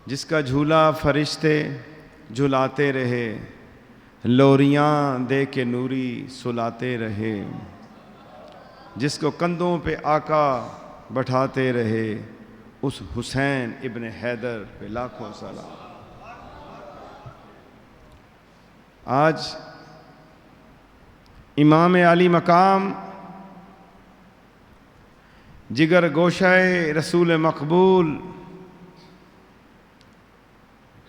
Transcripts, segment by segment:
جس کا جھولا فرشتے جھلاتے رہے، لوریاں دے کے نوری سلاتے رہے، جس کو کندھوں پہ آقا بٹھاتے رہے، اس حسین ابن حیدر پہ لاکھوں سلام۔ آج امام علی مقام، جگر گوشہ رسول مقبول،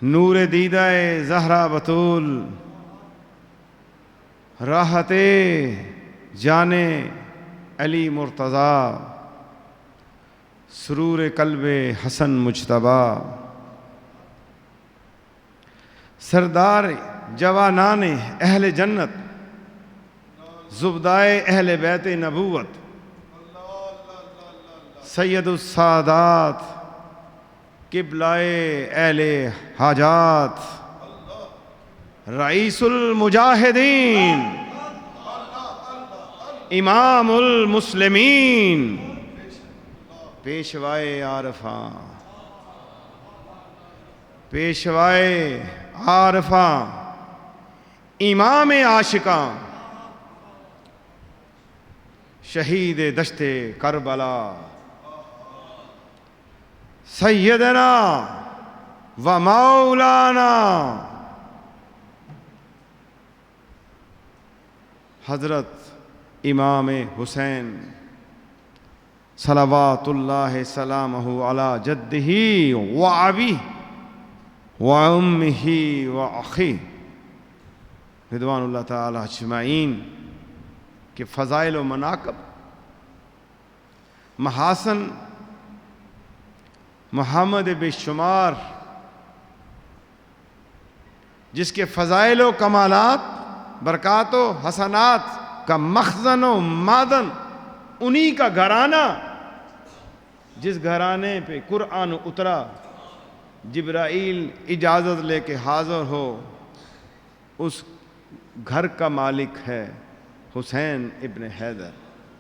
نور دیدہ زہرا بطول، راحت جانے علی مرتضیٰ، سرور قلب حسن مجتبیٰ، سردار جوانان اہل جنت، زبدائے اہل بیت نبوت، سید السادات، قبلائے اہل حاجات، رئیس المجاہدین، امام المسلمین، پیشوائے عارفاں، پیشوائے عارفاں، امام عاشقاں، شہید دشت کربلا، سیدنا و مولانا حضرت امام حسین صلوات اللہ سلامہ علی جدہ و ابیہ و امہ و اخیہ رضوان اللہ تعالی اجمعین کے فضائل و مناقب، محاسن محمد بے شمار، جس کے فضائل و کمالات، برکات و حسنات کا مخزن و معدن انہی کا گھرانہ، جس گھرانے پہ قرآن اترا، جبرائیل اجازت لے کے حاضر ہو، اس گھر کا مالک ہے حسین ابن حیدر۔